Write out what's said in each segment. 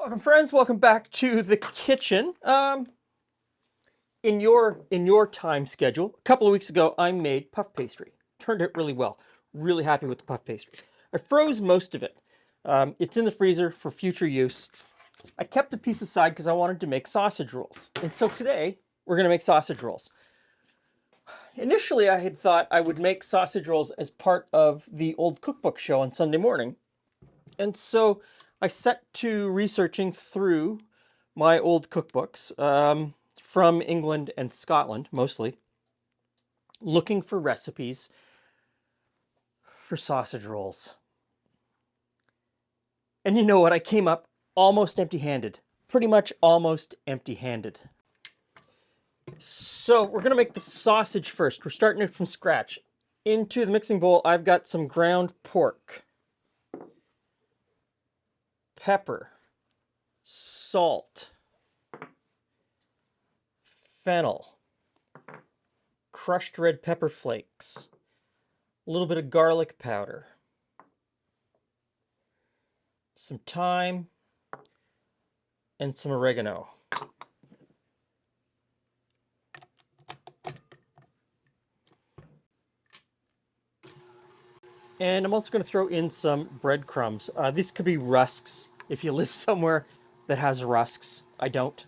Welcome, friends. Welcome back to the kitchen. In your time schedule, a couple of weeks ago, I made puff pastry. Turned out really well. Really happy with the puff pastry. I froze most of it. It's in the freezer for future use. I kept a piece aside because I wanted to make sausage rolls. And so today, we're going to make sausage rolls. Initially, I had thought I would make sausage rolls as part of the old cookbook show on Sunday morning. And so I set to researching through my old cookbooks from England and Scotland, mostly, looking for recipes for sausage rolls. And you know what? I came up almost empty-handed. Pretty much almost empty-handed. So we're going to make the sausage first. We're starting it from scratch. Into the mixing bowl, I've got some ground pork, pepper, salt, fennel, crushed red pepper flakes, a little bit of garlic powder, some thyme, and some oregano. And I'm also going to throw in some breadcrumbs. These could be rusks if you live somewhere that has rusks. I don't.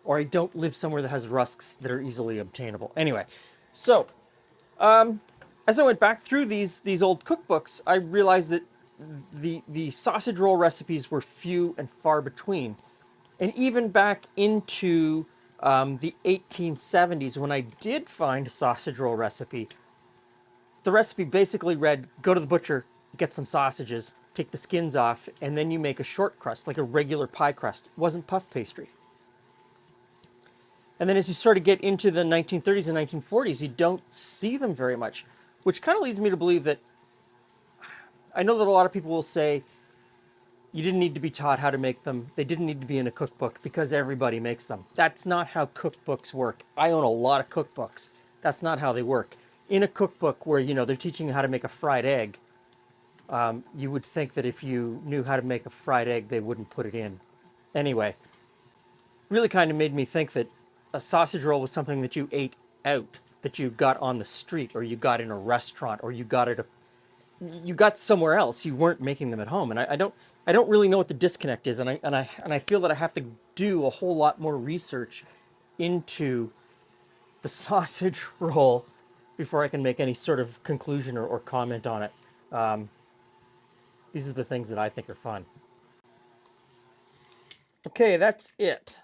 Or I don't live somewhere that has rusks that are easily obtainable. Anyway, so as I went back through these old cookbooks, I realized that the sausage roll recipes were few and far between. And even back into the 1870s, when I did find a sausage roll recipe, the recipe basically read, go to the butcher, get some sausages, take the skins off, and then you make a short crust, like a regular pie crust. It wasn't puff pastry. And then as you sort of get into the 1930s and 1940s, you don't see them very much, which kind of leads me to believe that, I know that a lot of people will say, you didn't need to be taught how to make them. They didn't need to be in a cookbook because everybody makes them. That's not how cookbooks work. I own a lot of cookbooks. That's not how they work. In a cookbook where, they're teaching you how to make a fried egg, you would think that if you knew how to make a fried egg, they wouldn't put it in. Anyway, really kind of made me think that a sausage roll was something that you ate out, that you got on the street, or you got in a restaurant, or you got somewhere else. You weren't making them at home. And I don't really know what the disconnect is, and I feel that I have to do a whole lot more research into the sausage roll before I can make any sort of conclusion or comment on it. These are the things that I think are fun. Okay, that's it.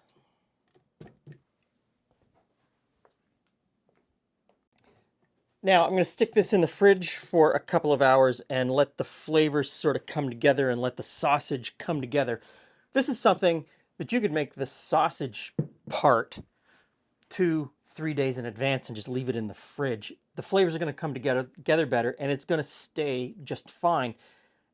Now, I'm going to stick this in the fridge for a couple of hours and let the flavors sort of come together and let the sausage come together. This is something that you could make the sausage part 2-3 days in advance and just leave it in the fridge. The flavors are going to come together better, and it's going to stay just fine.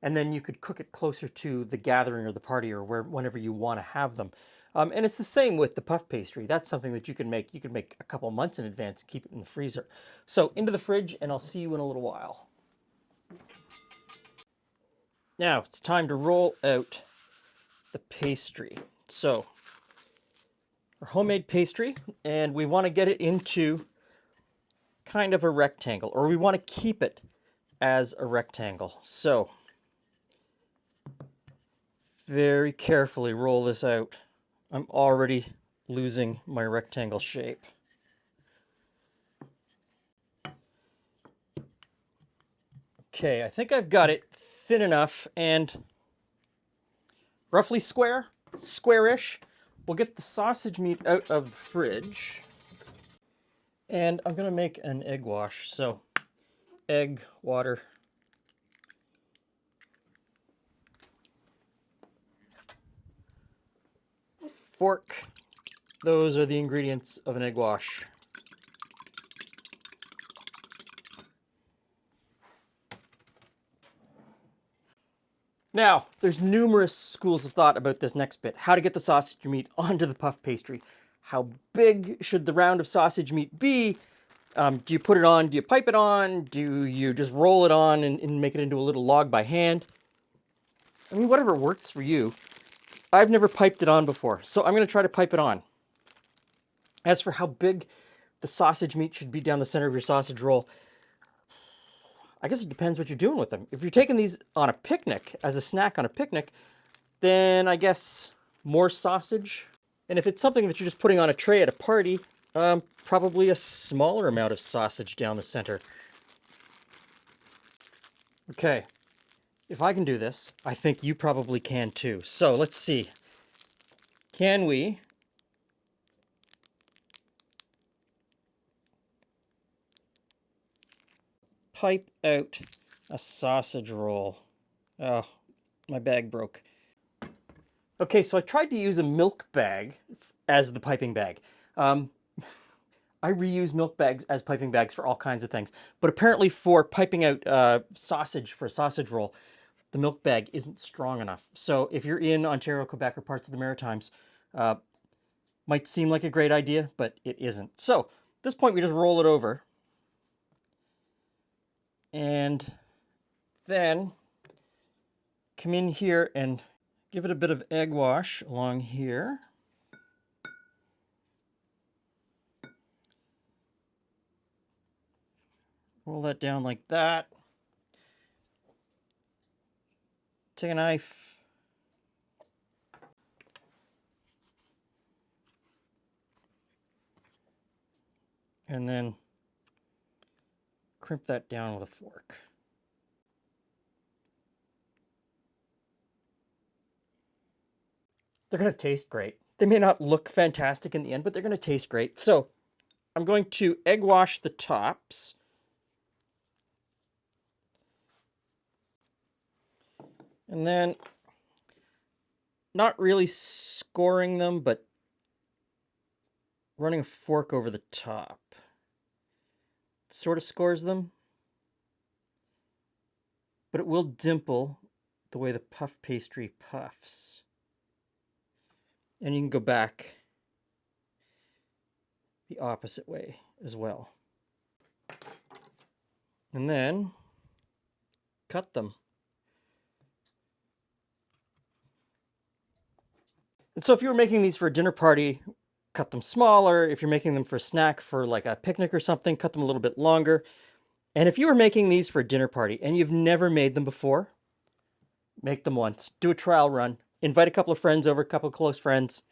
And then you could cook it closer to the gathering or the party or whenever you want to have them. And it's the same with the puff pastry. That's something that you can make. You can make a couple months in advance, keep it in the freezer. So into the fridge, and I'll see you in a little while. Now it's time to roll out the pastry. So our homemade pastry, and we want to get it into kind of a rectangle, or we want to keep it as a rectangle. So very carefully roll this out. I'm already losing my rectangle shape. Okay, I think I've got it thin enough and roughly squarish. We'll get the sausage meat out of the fridge. And I'm going to make an egg wash. So, egg, water, fork. Those are the ingredients of an egg wash. Now, there's numerous schools of thought about this next bit. How to get the sausage meat onto the puff pastry. How big should the round of sausage meat be? Do you put it on? Do you pipe it on? Do you just roll it on and make it into a little log by hand? I mean, whatever works for you. I've never piped it on before, so I'm going to try to pipe it on. As for how big the sausage meat should be down the center of your sausage roll, I guess it depends what you're doing with them. If you're taking these on a picnic, as a snack on a picnic, then I guess more sausage. And if it's something that you're just putting on a tray at a party, probably a smaller amount of sausage down the center. Okay, if I can do this, I think you probably can too. So let's see. Can we pipe out a sausage roll? Oh, my bag broke. Okay, so I tried to use a milk bag as the piping bag. I reuse milk bags as piping bags for all kinds of things. But apparently for piping out sausage for a sausage roll, the milk bag isn't strong enough. So if you're in Ontario, Quebec, or parts of the Maritimes, might seem like a great idea, but it isn't. So at this point, we just roll it over. And then come in here and give it a bit of egg wash along here. Roll that down like that. Take a knife. And then crimp that down with a fork. They're going to taste great. They may not look fantastic in the end, but they're going to taste great. So I'm going to egg wash the tops. And then, not really scoring them, but running a fork over the top. Sort of scores them, but it will dimple the way the puff pastry puffs. And you can go back the opposite way as well. And then cut them. And so if you were making these for a dinner party, cut them smaller. If you're making them for a snack for like a picnic or something, cut them a little bit longer. And if you were making these for a dinner party and you've never made them before, make them once. Do a trial run. Invite a couple of friends over, a couple of close friends,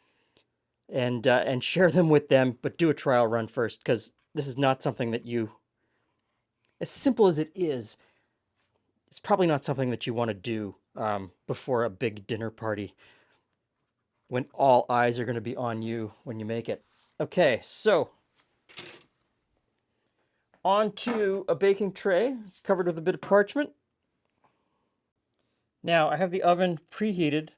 and share them with them. But do a trial run first, because this is not something that you, as simple as it is, it's probably not something that you want to do before a big dinner party, when all eyes are going to be on you when you make it. Okay, so onto a baking tray covered with a bit of parchment. Now I have the oven preheated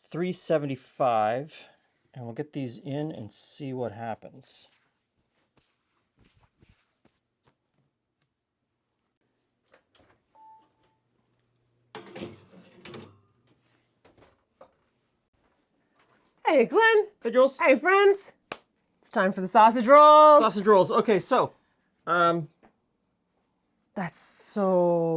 375, and we'll get these in and see what happens. Hey, Glenn. Hey, Jules. Hey, friends. It's time for the sausage rolls. Sausage rolls. Okay, so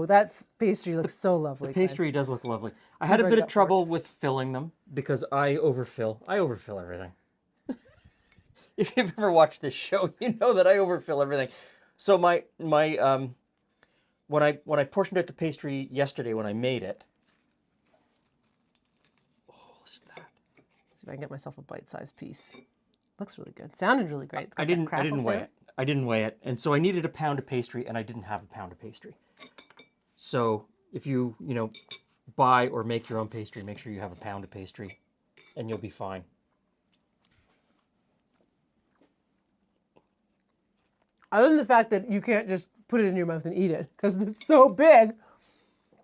that pastry looks so lovely. pastry does look lovely. I had a bit of trouble with filling them because I overfill. I overfill everything. If you've ever watched this show, you know that I overfill everything. So when I portioned out the pastry yesterday when I made it. Oh, listen to that. See if I can get myself a bite-sized piece. Looks really good. Sounded really great. I didn't weigh it. I didn't weigh it, and so I needed a pound of pastry, and I didn't have a pound of pastry. So if you buy or make your own pastry, make sure you have a pound of pastry, and you'll be fine. Other than the fact that you can't just put it in your mouth and eat it because it's so big.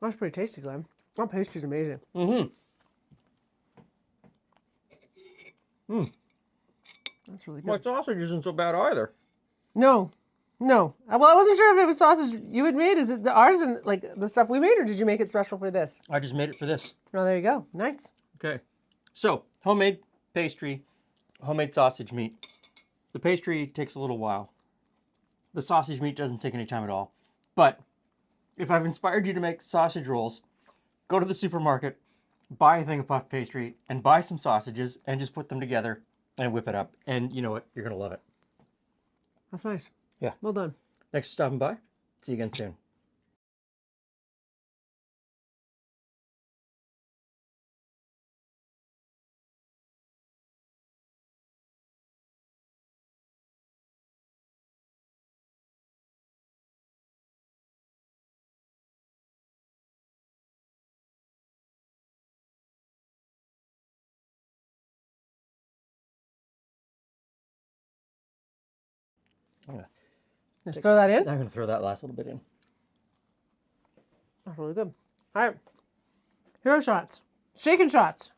That's pretty tasty, Glenn. That pastry's amazing. Mm-hmm. That's really good. My sausage isn't so bad either. No. Well, I wasn't sure if it was sausage you had made. Is it ours and like the stuff we made, or did you make it special for this? I just made it for this. Oh, there you go. Nice. Okay. So, homemade pastry, homemade sausage meat. The pastry takes a little while. The sausage meat doesn't take any time at all. But if I've inspired you to make sausage rolls, go to the supermarket, buy a thing of puff pastry and buy some sausages and just put them together and whip it up. And you know what? You're going to love it. That's nice. Yeah. Well done. Thanks for stopping by. See you again soon. Just throw that in. I'm going to throw that last little bit in. That's really good. All right. Hero shots. Shaken shots.